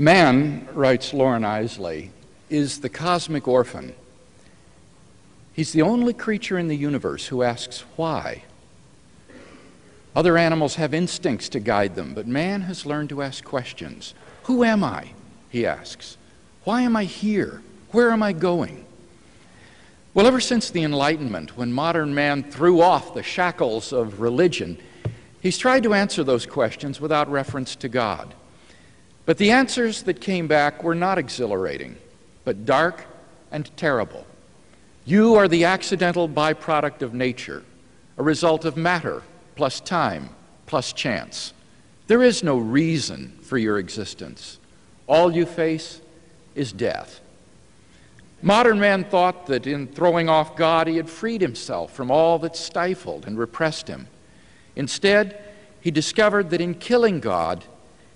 Man, writes Lauren Isley, is the cosmic orphan. He's the only creature in the universe who asks why. Other animals have instincts to guide them, but man has learned to ask questions. Who am I? He asks. Why am I here? Where am I going? Well, ever since the Enlightenment, when modern man threw off the shackles of religion, he's tried to answer those questions without reference to God. But the answers that came back were not exhilarating, but dark and terrible. You are the accidental byproduct of nature, a result of matter plus time plus chance. There is no reason for your existence. All you face is death. Modern man thought that in throwing off God, he had freed himself from all that stifled and repressed him. Instead, he discovered that in killing God,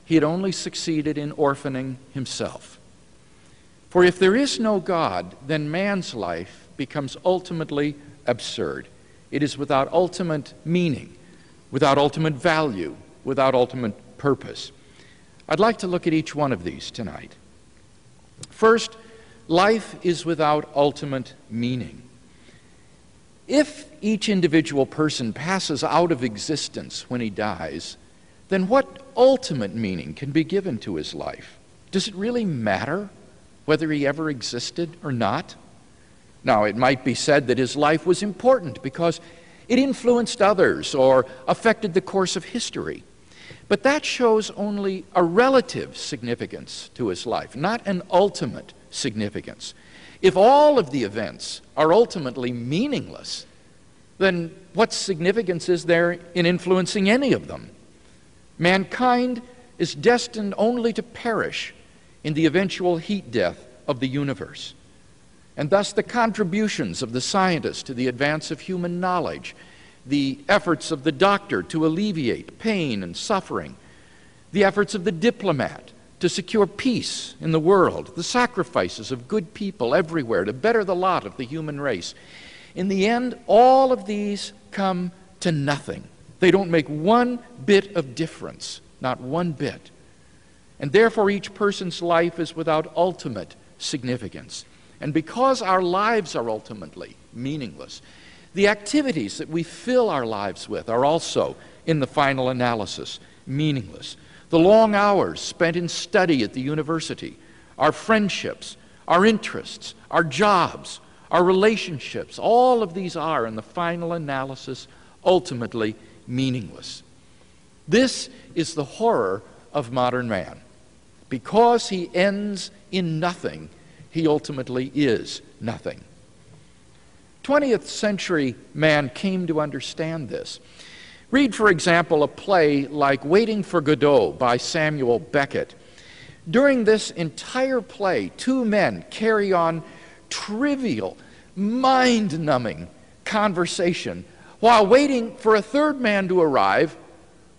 he had only succeeded in orphaning himself. For if there is no God, then man's life becomes ultimately absurd. It is without ultimate meaning, without ultimate value, without ultimate purpose. I'd like to look at each one of these tonight. First, life is without ultimate meaning. If each individual person passes out of existence when he dies, then what ultimate meaning can be given to his life? Does it really matter whether he ever existed or not? Now, it might be said that his life was important because it influenced others or affected the course of history. But that shows only a relative significance to his life, not an ultimate significance. If all of the events are ultimately meaningless, then what significance is there in influencing any of them? Mankind is destined only to perish in the eventual heat death of the universe. And thus the contributions of the scientist to the advance of human knowledge, the efforts of the doctor to alleviate pain and suffering, the efforts of the diplomat to secure peace in the world, the sacrifices of good people everywhere to better the lot of the human race. In the end, all of these come to nothing. They don't make one bit of difference, not one bit. And therefore each person's life is without ultimate significance. And because our lives are ultimately meaningless, the activities that we fill our lives with are also, in the final analysis, meaningless. The long hours spent in study at the university, our friendships, our interests, our jobs, our relationships, all of these are, in the final analysis, ultimately meaningless. This is the horror of modern man. Because he ends in nothing, he ultimately is nothing. 20th century man came to understand this. Read, for example, a play like Waiting for Godot by Samuel Beckett. During this entire play, two men carry on trivial, mind-numbing conversation while waiting for a third man to arrive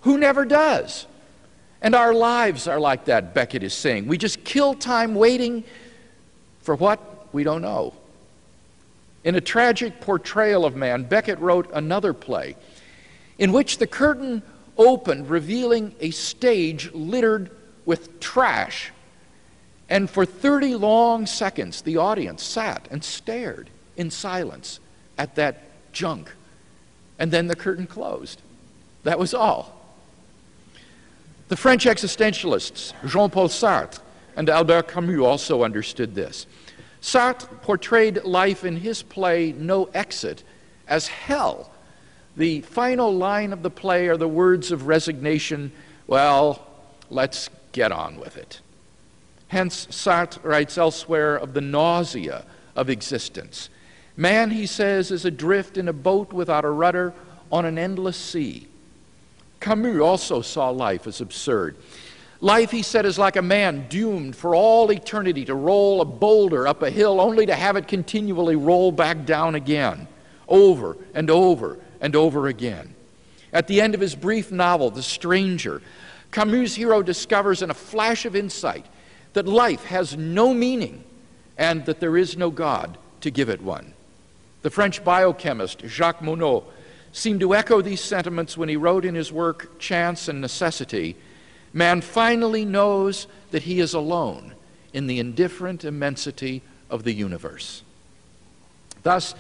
who never does. And our lives are like that, Beckett is saying. We just kill time waiting for what? We don't know. In a tragic portrayal of man, Beckett wrote another play in which the curtain opened, revealing a stage littered with trash. And for 30 long seconds, the audience sat and stared in silence at that junk. And then the curtain closed. That was all. The French existentialists Jean-Paul Sartre and Albert Camus also understood this. Sartre portrayed life in his play No Exit as hell. The final line of the play are the words of resignation, well, let's get on with it. Hence, Sartre writes elsewhere of the nausea of existence. Man, he says, is adrift in a boat without a rudder on an endless sea. Camus also saw life as absurd. Life, he said, is like a man doomed for all eternity to roll a boulder up a hill only to have it continually roll back down again, over and over and over again. At the end of his brief novel, The Stranger, Camus' hero discovers in a flash of insight that life has no meaning and that there is no God to give it one. The French biochemist Jacques Monod seemed to echo these sentiments when he wrote in his work Chance and Necessity, Man finally knows that he is alone in the indifferent immensity of the universe. Thus,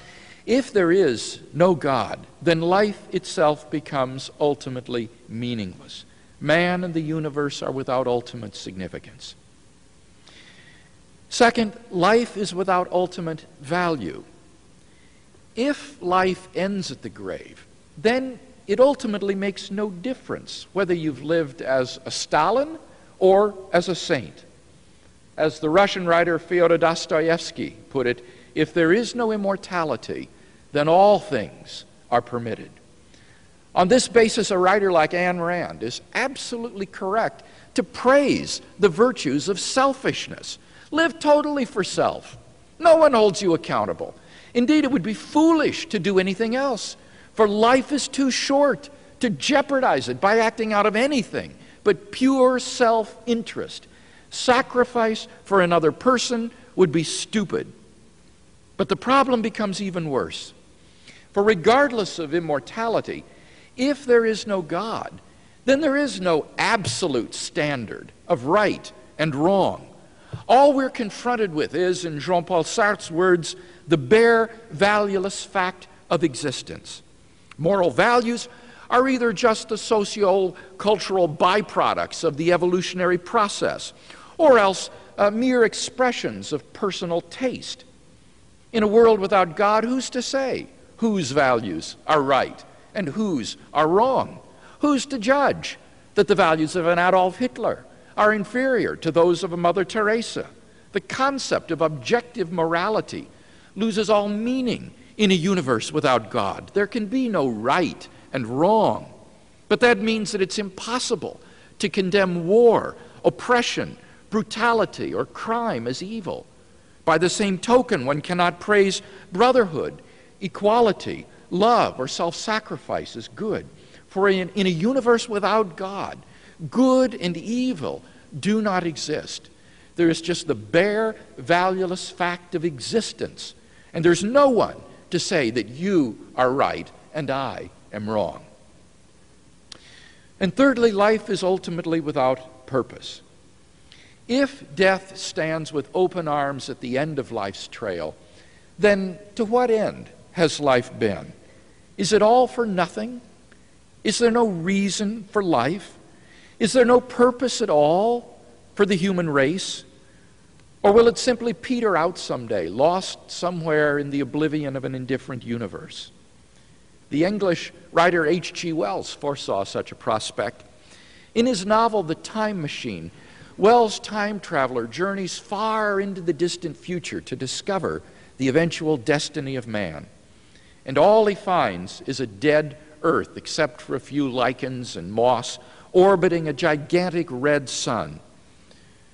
if there is no God, then life itself becomes ultimately meaningless. Man and the universe are without ultimate significance. Second, life is without ultimate value. If life ends at the grave, then it ultimately makes no difference whether you've lived as a Stalin or as a saint. As the Russian writer Fyodor Dostoevsky put it, if there is no immortality, then all things are permitted. On this basis, a writer like Ayn Rand is absolutely correct to praise the virtues of selfishness. Live totally for self. No one holds you accountable. Indeed, it would be foolish to do anything else, for life is too short to jeopardize it by acting out of anything but pure self-interest. Sacrifice for another person would be stupid. But the problem becomes even worse. For regardless of immortality, if there is no God, then there is no absolute standard of right and wrong. All we're confronted with is, in Jean-Paul Sartre's words, the bare, valueless fact of existence. Moral values are either just the socio-cultural byproducts of the evolutionary process, or else mere expressions of personal taste. In a world without God, who's to say whose values are right and whose are wrong? Who's to judge that the values of an Adolf Hitler are inferior to those of a Mother Teresa? The concept of objective morality loses all meaning in a universe without God. There can be no right and wrong. But that means that it's impossible to condemn war, oppression, brutality, or crime as evil. By the same token, one cannot praise brotherhood, equality, love, or self-sacrifice as good. For in a universe without God, good and evil do not exist. There is just the bare, valueless fact of existence. And there's no one to say that you are right and I am wrong. And thirdly, life is ultimately without purpose. If death stands with open arms at the end of life's trail, then to what end has life been? Is it all for nothing? Is there no reason for life? Is there no purpose at all for the human race? Or will it simply peter out someday, lost somewhere in the oblivion of an indifferent universe? The English writer H.G. Wells foresaw such a prospect. In his novel, The Time Machine, Wells' time traveler journeys far into the distant future to discover the eventual destiny of man. And all he finds is a dead Earth, except for a few lichens and moss, orbiting a gigantic red sun.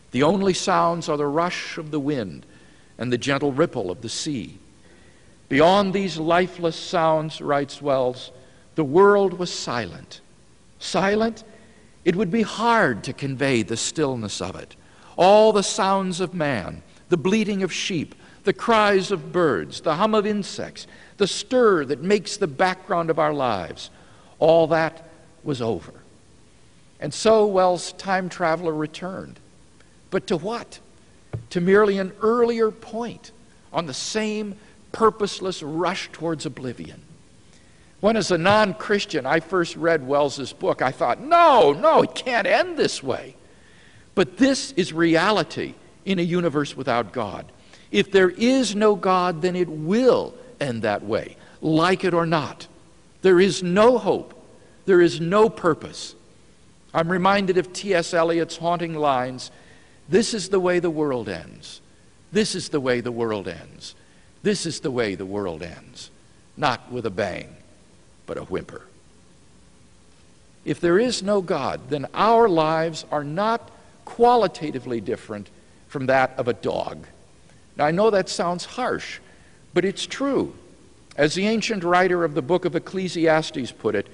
The only sounds are the rush of the wind and the gentle ripple of the sea. Beyond these lifeless sounds, writes Wells, the world was silent. Silent? It would be hard to convey the stillness of it. All the sounds of man, the bleating of sheep, the cries of birds, the hum of insects, the stir that makes the background of our lives, all that was over. And so Wells' time traveler returned. But to what? To merely an earlier point on the same purposeless rush towards oblivion. When, as a non-Christian, I first read Wells's book, I thought, no, it can't end this way. But this is reality in a universe without God. If there is no God, then it will end that way, like it or not. There is no hope. There is no purpose. I'm reminded of T.S. Eliot's haunting lines, "This is the way the world ends. This is the way the world ends. This is the way the world ends." Not with a bang, but a whimper. If there is no God, then our lives are not qualitatively different from that of a dog. Now, I know that sounds harsh, but it's true. As the ancient writer of the book of Ecclesiastes put it,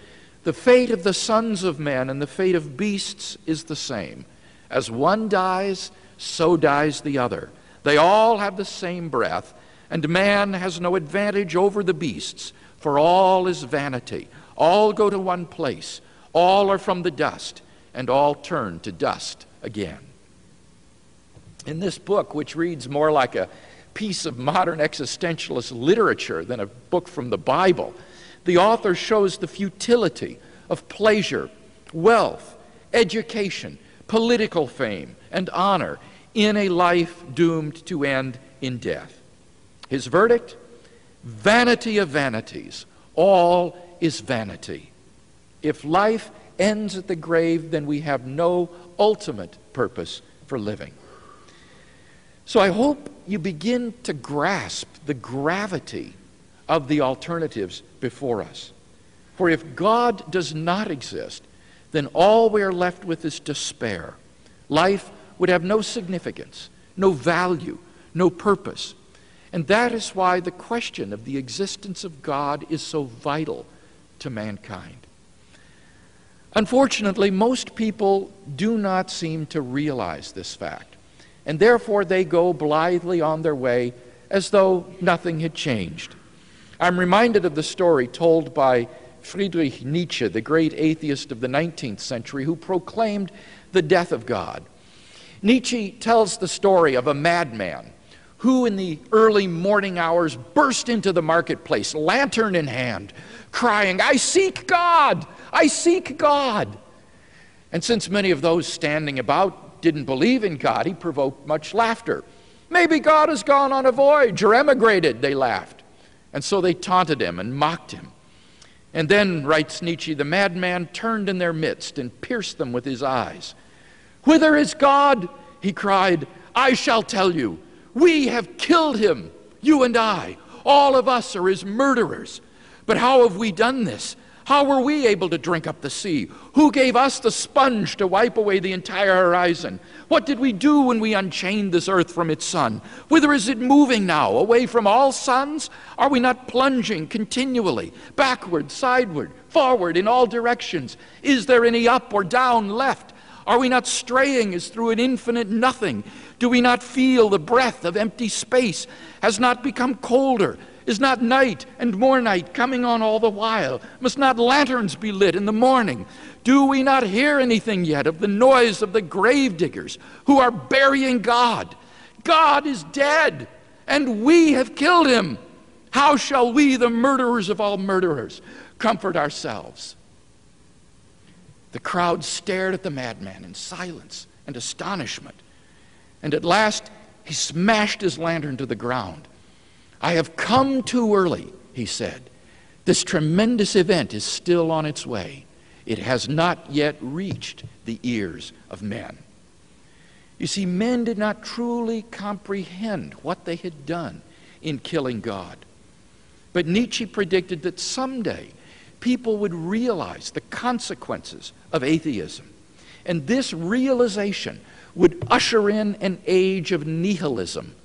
the fate of the sons of men and the fate of beasts is the same. As one dies, so dies the other. They all have the same breath, and man has no advantage over the beasts, for all is vanity. All go to one place. All are from the dust, and all turn to dust again. In this book, which reads more like a piece of modern existentialist literature than a book from the Bible, the author shows the futility of pleasure, wealth, education, political fame, and honor in a life doomed to end in death. His verdict? Vanity of vanities. All is vanity. If life ends at the grave, then we have no ultimate purpose for living. So I hope you begin to grasp the gravity of the alternatives before us. For if God does not exist, then all we are left with is despair. Life would have no significance, no value, no purpose. And that is why the question of the existence of God is so vital to mankind. Unfortunately, most people do not seem to realize this fact, and therefore they go blithely on their way as though nothing had changed. I'm reminded of the story told by Friedrich Nietzsche, the great atheist of the 19th century, who proclaimed the death of God. Nietzsche tells the story of a madman who in the early morning hours burst into the marketplace, lantern in hand, crying, "I seek God! I seek God!" And since many of those standing about didn't believe in God, he provoked much laughter. "Maybe God has gone on a voyage or emigrated," they laughed. And so they taunted him and mocked him. And then, writes Nietzsche, the madman turned in their midst and pierced them with his eyes. "Whither is God?" he cried. "I shall tell you. We have killed him, you and I. All of us are his murderers. But how have we done this? How were we able to drink up the sea? Who gave us the sponge to wipe away the entire horizon? What did we do when we unchained this earth from its sun? Whither is it moving now? Away from all suns? Are we not plunging continually, backward, sideward, forward, in all directions? Is there any up or down left? Are we not straying as through an infinite nothing? Do we not feel the breath of empty space has not become colder? Is not night and more night coming on all the while? Must not lanterns be lit in the morning? Do we not hear anything yet of the noise of the grave diggers who are burying God? God is dead, and we have killed him. How shall we, the murderers of all murderers, comfort ourselves?" The crowd stared at the madman in silence and astonishment. And at last, he smashed his lantern to the ground. "I have come too early," he said. "This tremendous event is still on its way. It has not yet reached the ears of men." You see, men did not truly comprehend what they had done in killing God. But Nietzsche predicted that someday people would realize the consequences of atheism. And this realization would usher in an age of nihilism.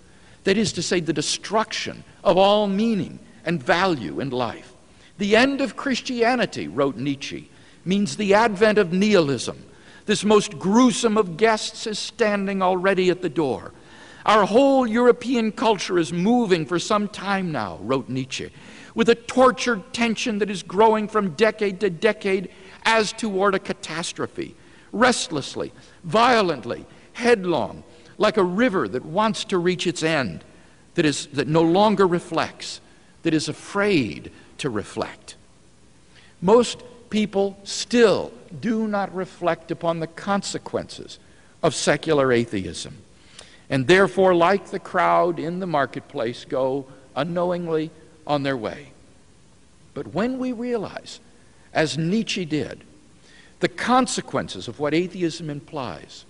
That is to say, the destruction of all meaning and value in life. The end of Christianity, wrote Nietzsche, means the advent of nihilism. This most gruesome of guests is standing already at the door. Our whole European culture is moving for some time now, wrote Nietzsche, with a tortured tension that is growing from decade to decade as toward a catastrophe, restlessly, violently, headlong, like a river that wants to reach its end, that no longer reflects, that is afraid to reflect. Most people still do not reflect upon the consequences of secular atheism, and therefore, like the crowd in the marketplace, go unknowingly on their way. But when we realize, as Nietzsche did, the consequences of what atheism implies,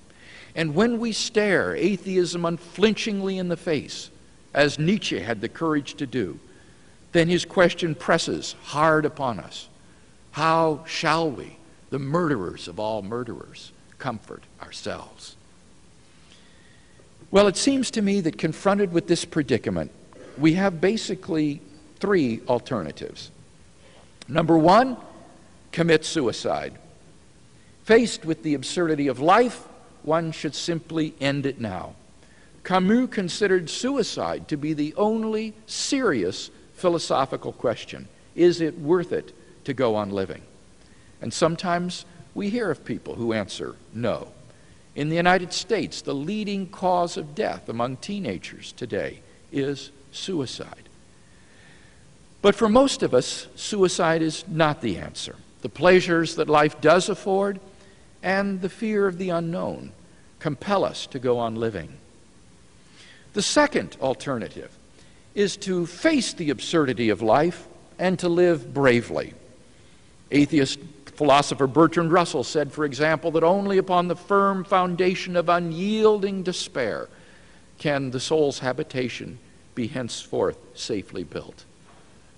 and when we stare atheism unflinchingly in the face, as Nietzsche had the courage to do, then his question presses hard upon us. How shall we, the murderers of all murderers, comfort ourselves? Well, it seems to me that confronted with this predicament, we have basically three alternatives. Number one, commit suicide. Faced with the absurdity of life, one should simply end it now. Camus considered suicide to be the only serious philosophical question. Is it worth it to go on living? And sometimes we hear of people who answer no. In the United States, the leading cause of death among teenagers today is suicide. But for most of us, suicide is not the answer. The pleasures that life does afford and the fear of the unknown compel us to go on living. The second alternative is to face the absurdity of life and to live bravely. Atheist philosopher Bertrand Russell said, for example, that only upon the firm foundation of unyielding despair can the soul's habitation be henceforth safely built.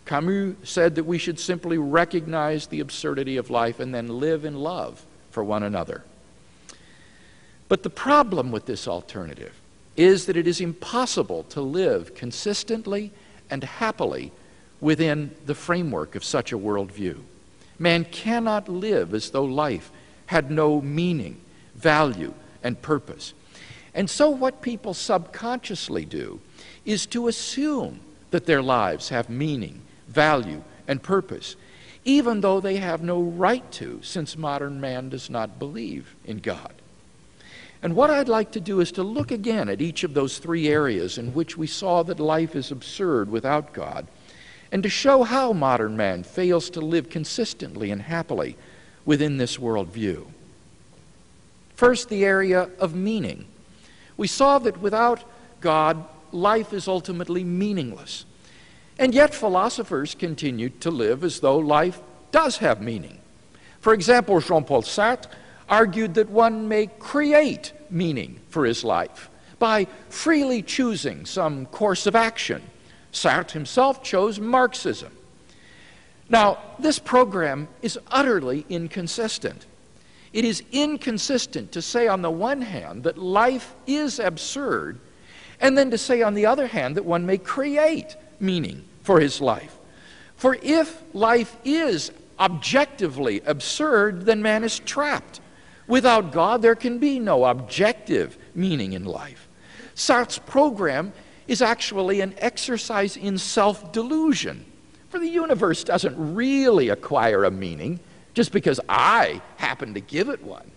Camus said that we should simply recognize the absurdity of life and then live in love for one another. But the problem with this alternative is that it is impossible to live consistently and happily within the framework of such a worldview. Man cannot live as though life had no meaning, value, and purpose. And so what people subconsciously do is to assume that their lives have meaning, value, and purpose, even though they have no right to, since modern man does not believe in God. And what I'd like to do is to look again at each of those three areas in which we saw that life is absurd without God, and to show how modern man fails to live consistently and happily within this worldview. First, the area of meaning. We saw that without God, life is ultimately meaningless. And yet philosophers continue to live as though life does have meaning. For example, Jean-Paul Sartre argued that one may create meaning for his life by freely choosing some course of action. Sartre himself chose Marxism. Now, this program is utterly inconsistent. It is inconsistent to say on the one hand that life is absurd, and then to say on the other hand that one may create meaning for his life. For if life is objectively absurd, then man is trapped. Without God, there can be no objective meaning in life. Sartre's program is actually an exercise in self-delusion, for the universe doesn't really acquire a meaning just because I happen to give it one.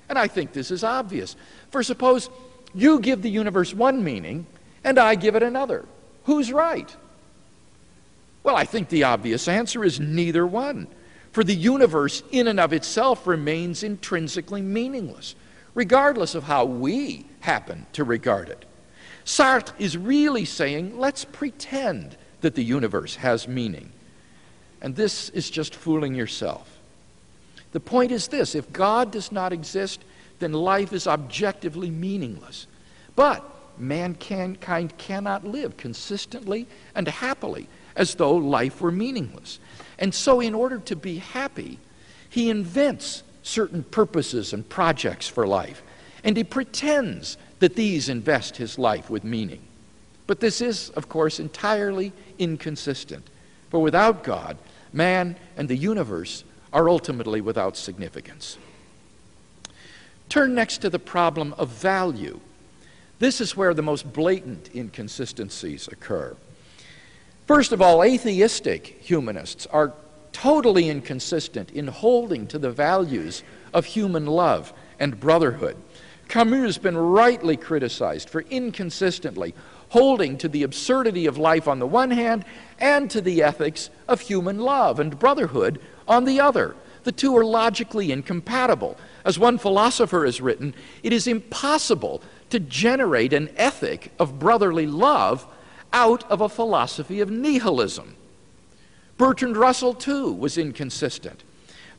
And I think this is obvious. For suppose you give the universe one meaning and I give it another. Who's right? Well, I think the obvious answer is neither one. For the universe in and of itself remains intrinsically meaningless, regardless of how we happen to regard it. Sartre is really saying, let's pretend that the universe has meaning. And this is just fooling yourself. The point is this: if God does not exist, then life is objectively meaningless. But mankind cannot live consistently and happily as though life were meaningless. And so in order to be happy, he invents certain purposes and projects for life, and he pretends that these invest his life with meaning. But this is, of course, entirely inconsistent. For without God, man and the universe are ultimately without significance. Turn next to the problem of value. This is where the most blatant inconsistencies occur. First of all, atheistic humanists are totally inconsistent in holding to the values of human love and brotherhood. Camus has been rightly criticized for inconsistently holding to the absurdity of life on the one hand and to the ethics of human love and brotherhood on the other. The two are logically incompatible. As one philosopher has written, it is impossible to generate an ethic of brotherly love out of a philosophy of nihilism. Bertrand Russell, too, was inconsistent.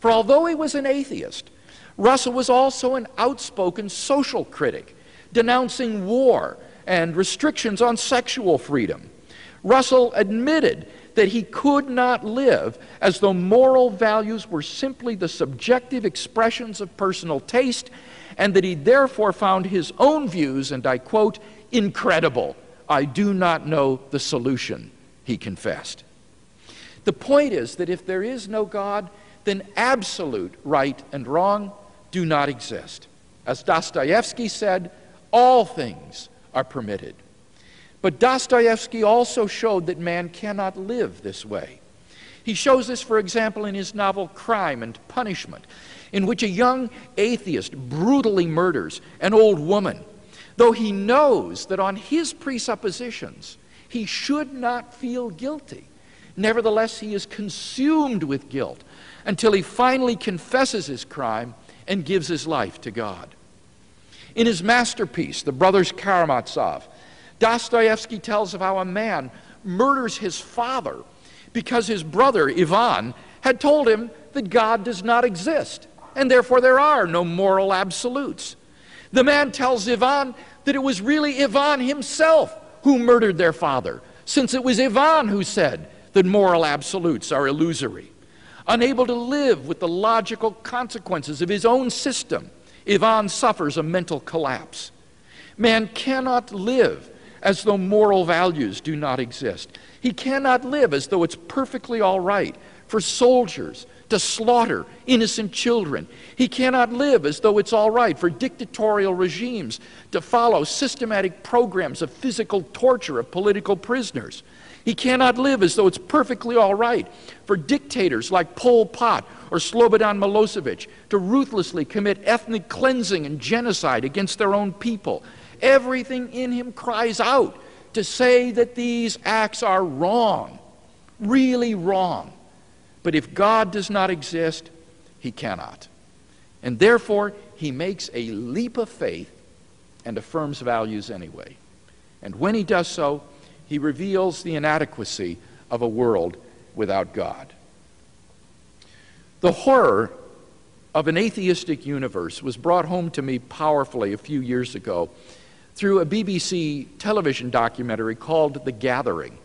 For although he was an atheist, Russell was also an outspoken social critic, denouncing war and restrictions on sexual freedom. Russell admitted that he could not live as though moral values were simply the subjective expressions of personal taste, and that he therefore found his own views, and I quote, incredible. I do not know the solution, he confessed. The point is that if there is no God, then absolute right and wrong do not exist. As Dostoevsky said, all things are permitted. But Dostoevsky also showed that man cannot live this way. He shows this, for example, in his novel Crime and Punishment. in which a young atheist brutally murders an old woman, though he knows that on his presuppositions he should not feel guilty. Nevertheless, he is consumed with guilt until he finally confesses his crime and gives his life to God. In his masterpiece, The Brothers Karamazov, Dostoevsky tells of how a man murders his father because his brother, Ivan, had told him that God does not exist, and therefore there are no moral absolutes. The man tells Ivan that it was really Ivan himself who murdered their father, since it was Ivan who said that moral absolutes are illusory. Unable to live with the logical consequences of his own system, Ivan suffers a mental collapse. Man cannot live as though moral values do not exist. He cannot live as though it's perfectly all right for soldiers to slaughter innocent children. He cannot live as though it's all right for dictatorial regimes to follow systematic programs of physical torture of political prisoners. He cannot live as though it's perfectly all right for dictators like Pol Pot or Slobodan Milosevic to ruthlessly commit ethnic cleansing and genocide against their own people. Everything in him cries out to say that these acts are wrong, really wrong. But if God does not exist, he cannot. And therefore, he makes a leap of faith and affirms values anyway. And when he does so, he reveals the inadequacy of a world without God. The horror of an atheistic universe was brought home to me powerfully a few years ago through a BBC television documentary called The Gathering.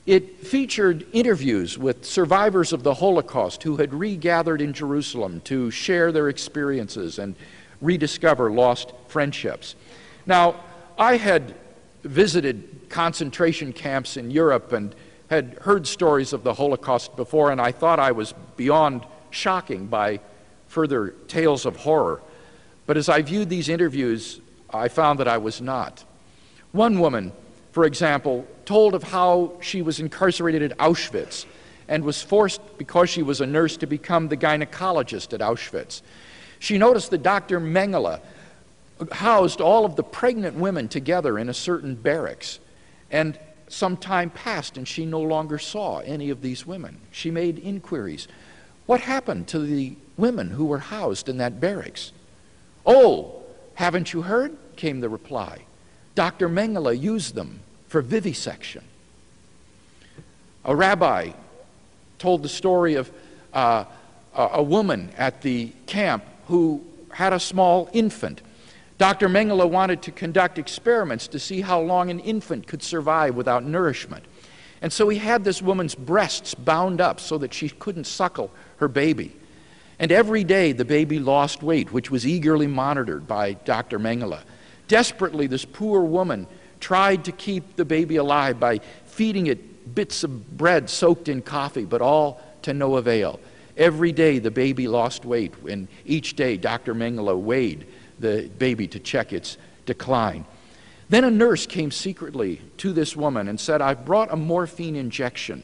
It featured interviews with survivors of the Holocaust who had regathered in Jerusalem to share their experiences and rediscover lost friendships. Now, I had visited concentration camps in Europe and had heard stories of the Holocaust before, and I thought I was beyond shocking by further tales of horror. But as I viewed these interviews, I found that I was not. One woman, for example, told of how she was incarcerated at Auschwitz and was forced, because she was a nurse, to become the gynecologist at Auschwitz. She noticed that Dr. Mengele housed all of the pregnant women together in a certain barracks, and some time passed and she no longer saw any of these women. She made inquiries. What happened to the women who were housed in that barracks? "Oh, haven't you heard?" came the reply. "Dr. Mengele used them for vivisection." A rabbi told the story of a woman at the camp who had a small infant. Dr. Mengele wanted to conduct experiments to see how long an infant could survive without nourishment. And so he had this woman's breasts bound up so that she couldn't suckle her baby. And every day the baby lost weight, which was eagerly monitored by Dr. Mengele. Desperately, this poor woman tried to keep the baby alive by feeding it bits of bread soaked in coffee, but all to no avail. Every day the baby lost weight, and each day Dr. Mengele weighed the baby to check its decline. Then a nurse came secretly to this woman and said, "I've brought a morphine injection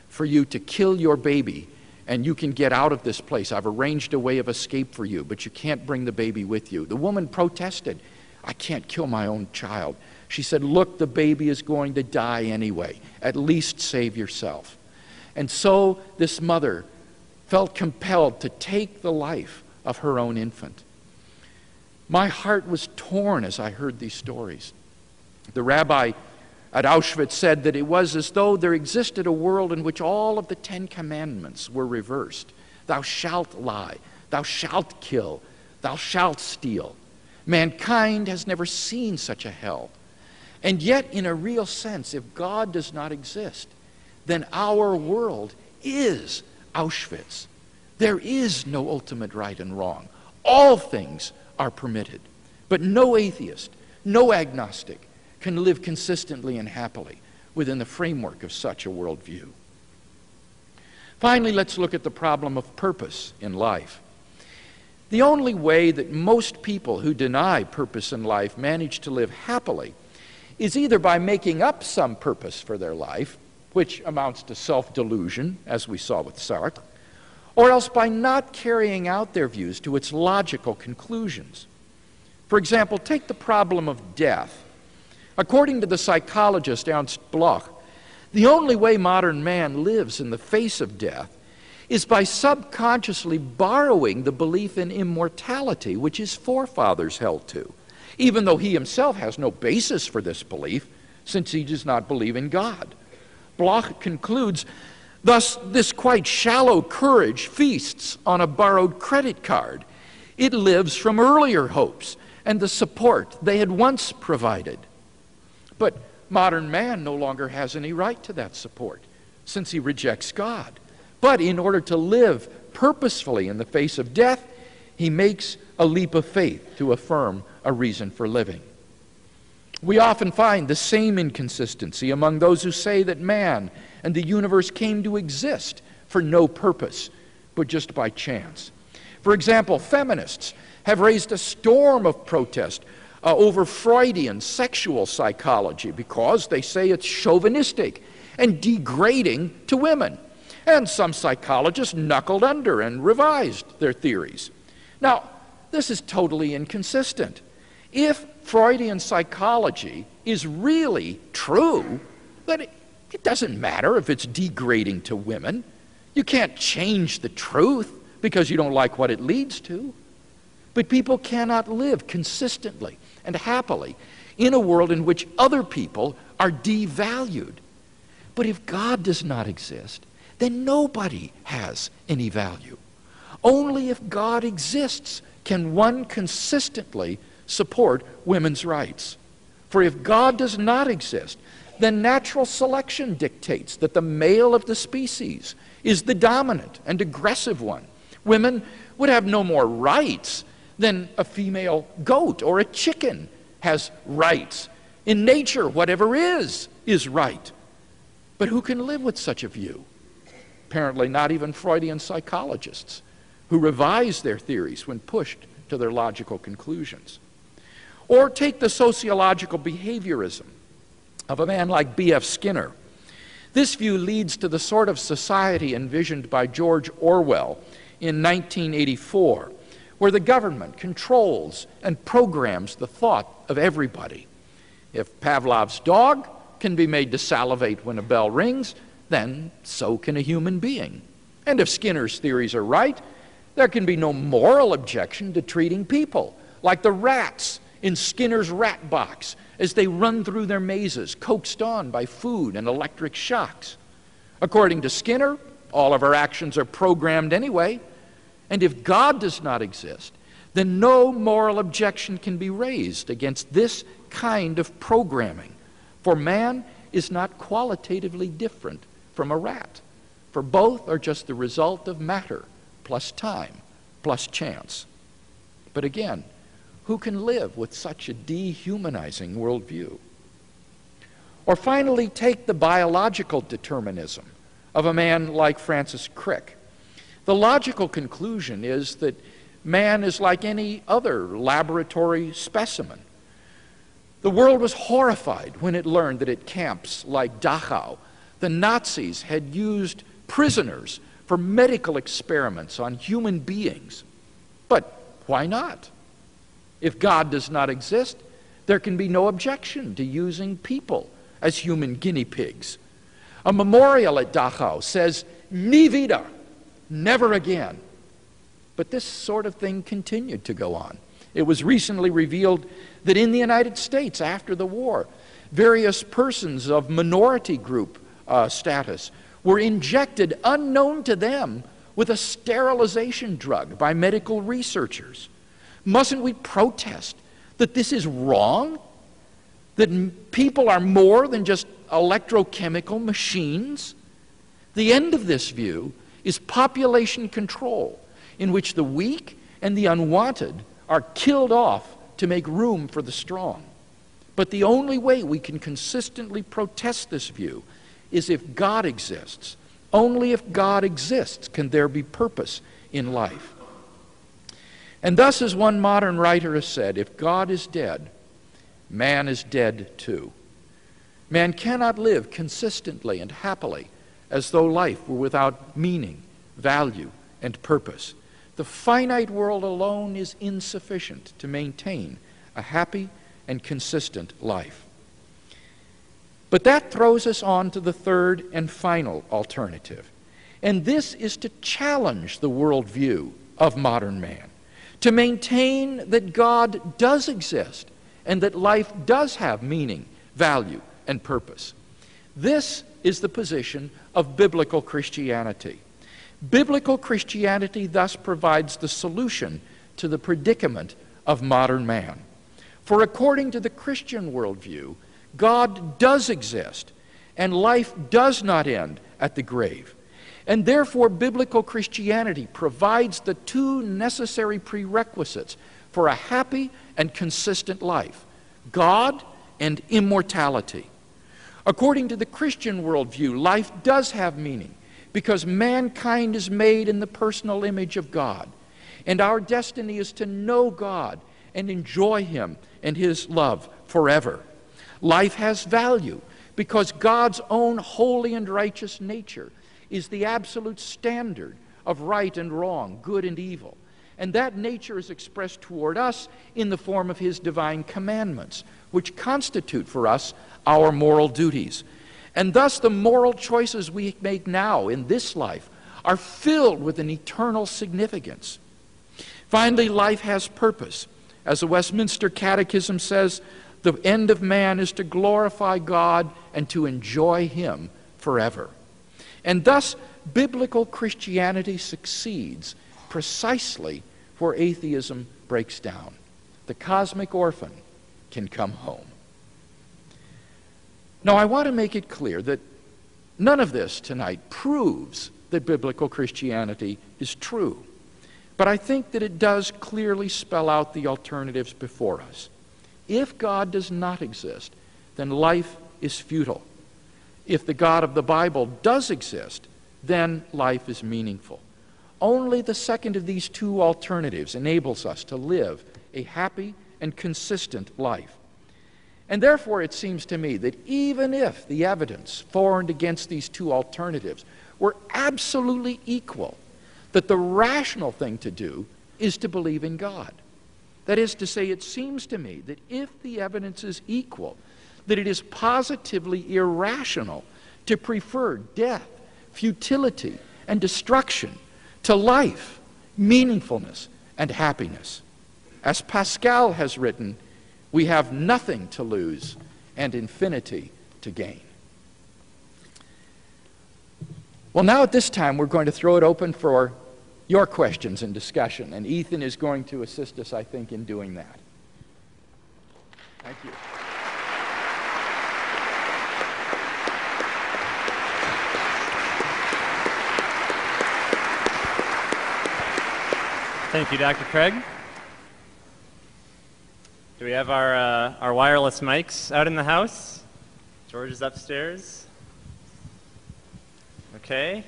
for you to kill your baby, and you can get out of this place. I've arranged a way of escape for you, but you can't bring the baby with you." The woman protested. "I can't kill my own child." She said, "Look, the baby is going to die anyway. At least save yourself." And so this mother felt compelled to take the life of her own infant. My heart was torn as I heard these stories. The rabbi at Auschwitz said that it was as though there existed a world in which all of the 10 Commandments were reversed. Thou shalt lie, thou shalt kill, thou shalt steal. Mankind has never seen such a hell. And yet, in a real sense, if God does not exist, then our world is Auschwitz. There is no ultimate right and wrong. All things are permitted. But no atheist, no agnostic can live consistently and happily within the framework of such a worldview. Finally, let's look at the problem of purpose in life. The only way that most people who deny purpose in life manage to live happily is either by making up some purpose for their life, which amounts to self-delusion, as we saw with Sartre, or else by not carrying out their views to its logical conclusions. For example, take the problem of death. According to the psychologist Ernst Bloch, the only way modern man lives in the face of death is by subconsciously borrowing the belief in immortality which his forefathers held to, even though he himself has no basis for this belief, since he does not believe in God. Bloch concludes, thus, this quite shallow courage feasts on a borrowed credit card. It lives from earlier hopes and the support they had once provided. But modern man no longer has any right to that support, since he rejects God. But in order to live purposefully in the face of death, he makes a leap of faith to affirm a reason for living. We often find the same inconsistency among those who say that man and the universe came to exist for no purpose, but just by chance. For example, feminists have raised a storm of protest over Freudian sexual psychology because they say it's chauvinistic and degrading to women. And some psychologists knuckled under and revised their theories. Now, this is totally inconsistent. If Freudian psychology is really true, then it doesn't matter if it's degrading to women. You can't change the truth because you don't like what it leads to. But people cannot live consistently and happily in a world in which other people are devalued. But if God does not exist, then nobody has any value. Only if God exists can one consistently support women's rights. For if God does not exist, then natural selection dictates that the male of the species is the dominant and aggressive one. Women would have no more rights than a female goat or a chicken has rights. In nature, whatever is right. But who can live with such a view? Apparently not even Freudian psychologists, who revise their theories when pushed to their logical conclusions. Or take the sociological behaviorism of a man like B.F. Skinner. This view leads to the sort of society envisioned by George Orwell in 1984, where the government controls and programs the thought of everybody. If Pavlov's dog can be made to salivate when a bell rings, then so can a human being. And if Skinner's theories are right, there can be no moral objection to treating people like the rats in Skinner's rat box as they run through their mazes, coaxed on by food and electric shocks. According to Skinner, all of our actions are programmed anyway, and if God does not exist, then no moral objection can be raised against this kind of programming, for man is not qualitatively different from a rat, for both are just the result of matter plus time plus chance. But again, who can live with such a dehumanizing worldview? Or finally, take the biological determinism of a man like Francis Crick. The logical conclusion is that man is like any other laboratory specimen. The world was horrified when it learned that at camps like Dachau, the Nazis had used prisoners for medical experiments on human beings. But why not? If God does not exist, there can be no objection to using people as human guinea pigs. A memorial at Dachau says, "Nie wieder," never again. But this sort of thing continued to go on. It was recently revealed that in the United States after the war, various persons of minority group status were injected unknown to them with a sterilization drug by medical researchers. Mustn't we protest that this is wrong? That people are more than just electrochemical machines? The end of this view is population control, in which the weak and the unwanted are killed off to make room for the strong. But the only way we can consistently protest this view is if God exists. Only if God exists can there be purpose in life. And thus, as one modern writer has said, if God is dead, man is dead too. Man cannot live consistently and happily as though life were without meaning, value, and purpose. The finite world alone is insufficient to maintain a happy and consistent life. But that throws us on to the third and final alternative. And this is to challenge the worldview of modern man, to maintain that God does exist and that life does have meaning, value, and purpose. This is the position of biblical Christianity. Biblical Christianity thus provides the solution to the predicament of modern man. For according to the Christian worldview, God does exist, and life does not end at the grave. And therefore, biblical Christianity provides the two necessary prerequisites for a happy and consistent life: God and immortality. According to the Christian worldview, life does have meaning because mankind is made in the personal image of God, and our destiny is to know God and enjoy Him and His love forever. Life has value because God's own holy and righteous nature is the absolute standard of right and wrong, good and evil. And that nature is expressed toward us in the form of His divine commandments, which constitute for us our moral duties. And thus the moral choices we make now in this life are filled with an eternal significance. Finally, life has purpose. As the Westminster Catechism says, the end of man is to glorify God and to enjoy Him forever. And thus, biblical Christianity succeeds precisely where atheism breaks down. The cosmic orphan can come home. Now, I want to make it clear that none of this tonight proves that biblical Christianity is true. But I think that it does clearly spell out the alternatives before us. If God does not exist, then life is futile. If the God of the Bible does exist, then life is meaningful. Only the second of these two alternatives enables us to live a happy and consistent life. And therefore, it seems to me that even if the evidence for and against these two alternatives were absolutely equal, that the rational thing to do is to believe in God. That is to say, it seems to me that if the evidence is equal, that it is positively irrational to prefer death, futility, and destruction to life, meaningfulness, and happiness. As Pascal has written, we have nothing to lose and infinity to gain. Well, now at this time, we're going to throw it open for your questions and discussion, and Ethan is going to assist us, I think, in doing that. Thank you. Thank you, Dr. Craig. Do we have our wireless mics out in the house? George is upstairs. Okay.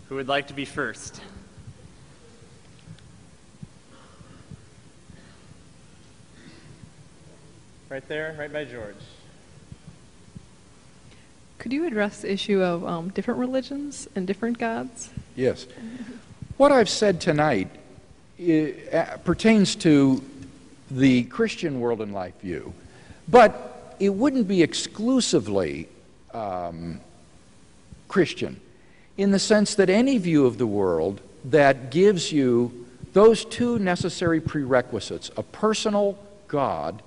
Who would like to be first? Right there, right by George. Could you address the issue of different religions and different gods? Yes. What I've said tonight pertains to the Christian world and life view, but it wouldn't be exclusively Christian, in the sense that any view of the world that gives you those two necessary prerequisites, a personal God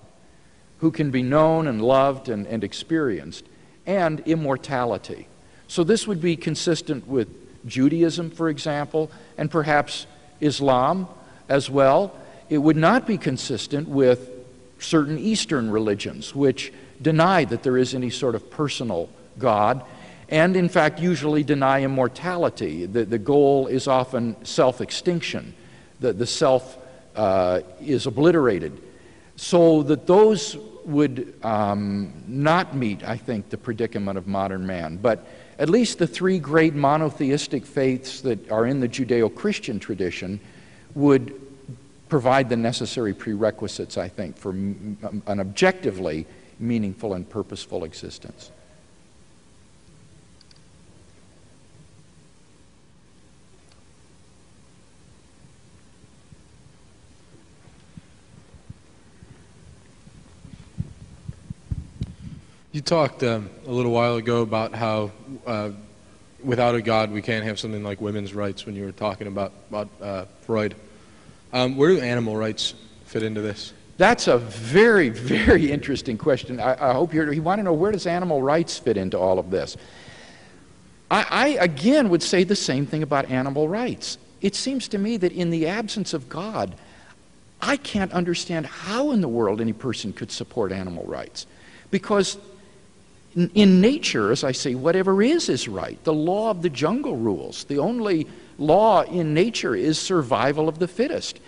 who can be known and loved and experienced, and immortality. So this would be consistent with Judaism, for example, and perhaps Islam as well. It would not be consistent with certain Eastern religions, which deny that there is any sort of personal God, and in fact usually deny immortality. The goal is often self-extinction. The self is obliterated. So that those would not meet, I think, the predicament of modern man. But at least the three great monotheistic faiths that are in the Judeo-Christian tradition would provide the necessary prerequisites, I think, for an objectively meaningful and purposeful existence. You talked a little while ago about how without a God we can't have something like women's rights when you were talking about Freud. Where do animal rights fit into this? That's a very, very interesting question. I hope you want to know, where does animal rights fit into all of this? I again would say the same thing about animal rights. It seems to me that in the absence of God, I can't understand how in the world any person could support animal rights. Because in nature, as I say, whatever is right. The law of the jungle rules. The only law in nature is survival of the fittest.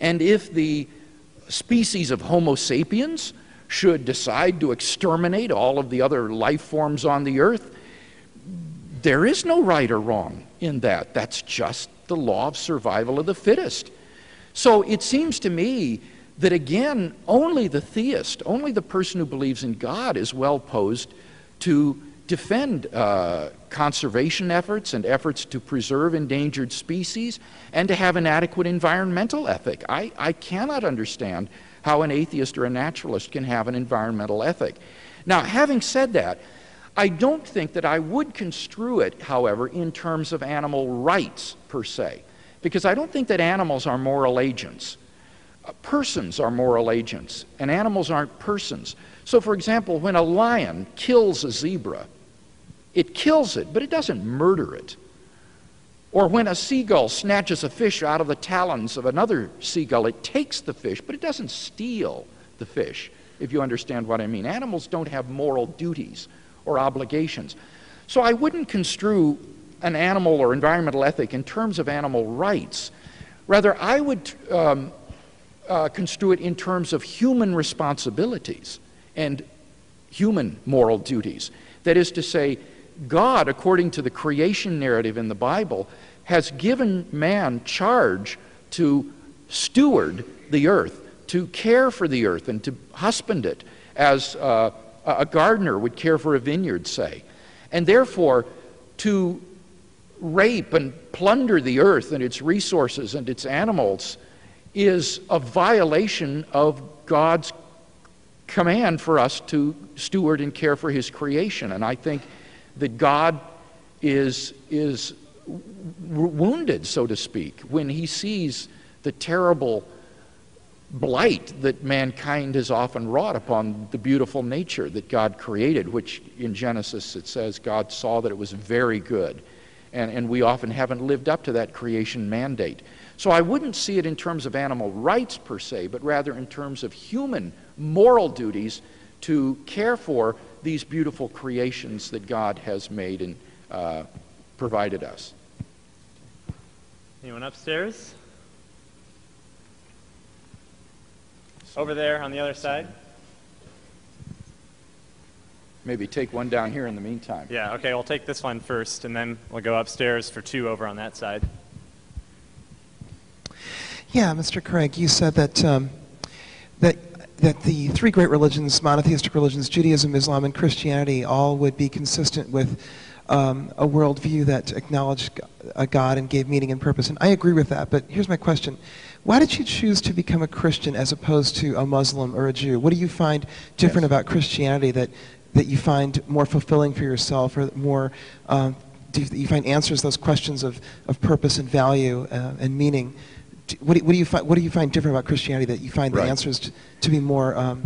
And if the species of Homo sapiens should decide to exterminate all of the other life forms on the earth, there is no right or wrong in that. That's just the law of survival of the fittest. So it seems to me that, again, only the theist, only the person who believes in God is well posed to defend conservation efforts and efforts to preserve endangered species and to have an adequate environmental ethic. I cannot understand how an atheist or a naturalist can have an environmental ethic. Now, having said that, I don't think that I would construe it, however, in terms of animal rights per se, because I don't think that animals are moral agents. Persons are moral agents, and animals aren't persons. So, for example, when a lion kills a zebra, it kills it, but it doesn't murder it. Or when a seagull snatches a fish out of the talons of another seagull, it takes the fish, but it doesn't steal the fish, if you understand what I mean. Animals don't have moral duties or obligations. So I wouldn't construe an animal or environmental ethic in terms of animal rights. Rather, I would construe it in terms of human responsibilities and human moral duties. That is to say, God, according to the creation narrative in the Bible, has given man charge to steward the earth, to care for the earth and to husband it as a gardener would care for a vineyard, say. And therefore, to rape and plunder the earth and its resources and its animals is a violation of God's command for us to steward and care for his creation. And I think that God is wounded, so to speak, when he sees the terrible blight that mankind has often wrought upon the beautiful nature that God created, which in Genesis it says God saw that it was very good. And we often haven't lived up to that creation mandate. So I wouldn't see it in terms of animal rights per se, but rather in terms of human moral duties to care for these beautiful creations that God has made and provided us. Anyone upstairs? Over there on the other side? Maybe take one down here in the meantime. Yeah, okay, we'll take this one first, and then we'll go upstairs for two over on that side. Yeah, Mr. Craig, you said that that the three great religions, monotheistic religions, Judaism, Islam, and Christianity, all would be consistent with a worldview that acknowledged a God and gave meaning and purpose. And I agree with that, but here's my question. Why did you choose to become a Christian as opposed to a Muslim or a Jew? What do you find different about Christianity that you find more fulfilling for yourself, or more, do you find answers to those questions of purpose and value and meaning? What do you find different about Christianity that you find the answers to be more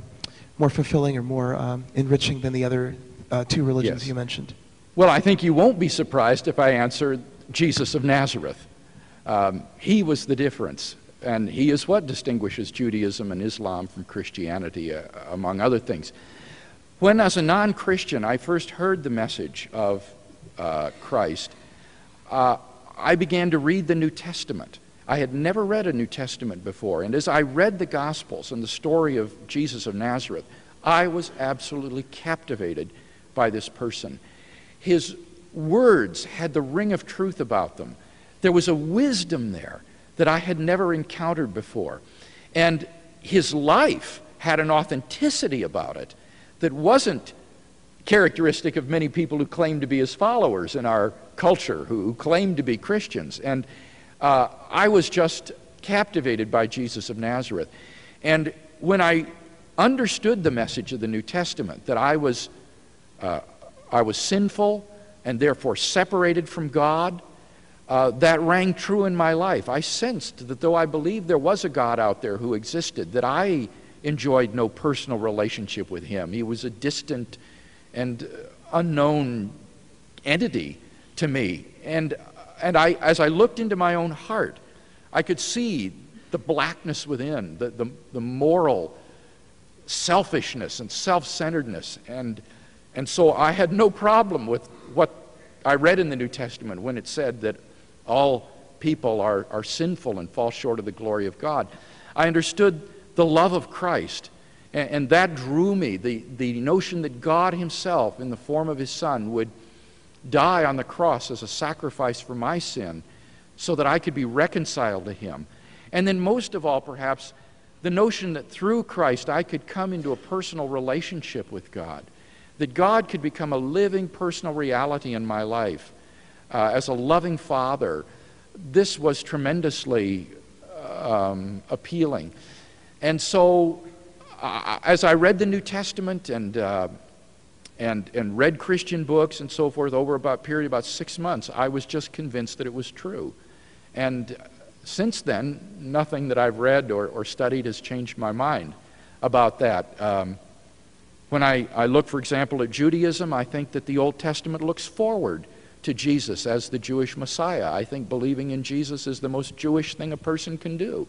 fulfilling or more enriching than the other two religions you mentioned? Well, I think you won't be surprised if I answer Jesus of Nazareth. He was the difference, and he is what distinguishes Judaism and Islam from Christianity, among other things. When, as a non-Christian, I first heard the message of Christ, I began to read the New Testament. I had never read a New Testament before, and as I read the Gospels and the story of Jesus of Nazareth, I was absolutely captivated by this person. His words had the ring of truth about them. There was a wisdom there that I had never encountered before. And his life had an authenticity about it that wasn't characteristic of many people who claim to be his followers in our culture, who claim to be Christians. And I was just captivated by Jesus of Nazareth. And when I understood the message of the New Testament, that I was I was sinful and therefore separated from God. That rang true in my life. I sensed that though I believed there was a God out there who existed, that I enjoyed no personal relationship with him. He was a distant and unknown entity to me. And as I looked into my own heart, I could see the blackness within, the moral selfishness and self-centeredness. And so I had no problem with what I read in the New Testament when it said that all people are sinful and fall short of the glory of God. I understood the love of Christ, and that drew me, the notion that God himself, in the form of his Son, would die on the cross as a sacrifice for my sin so that I could be reconciled to him. And then most of all, perhaps, the notion that through Christ I could come into a personal relationship with God, that God could become a living personal reality in my life as a loving Father. This was tremendously appealing. And so as I read the New Testament and read Christian books and so forth over a period of about 6 months, I was just convinced that it was true. And since then, nothing that I've read or studied has changed my mind about that. When I look, for example, at Judaism, I think that the Old Testament looks forward to Jesus as the Jewish Messiah. I think believing in Jesus is the most Jewish thing a person can do.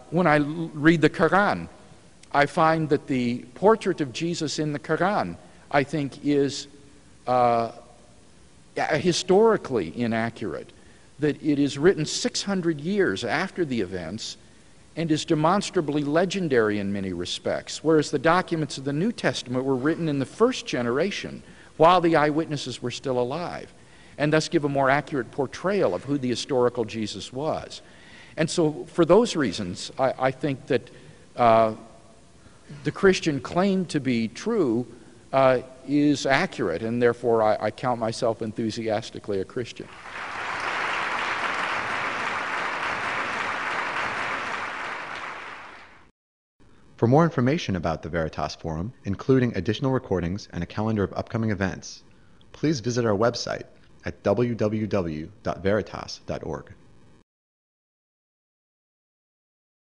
When I read the Quran, I find that the portrait of Jesus in the Quran, I think, is historically inaccurate. That it is written 600 years after the events and is demonstrably legendary in many respects, whereas the documents of the New Testament were written in the first generation while the eyewitnesses were still alive, and thus give a more accurate portrayal of who the historical Jesus was. And so for those reasons, I think that the Christian claim to be true is accurate, and therefore I count myself enthusiastically a Christian. For more information about the Veritas Forum, including additional recordings and a calendar of upcoming events, please visit our website at www.veritas.org.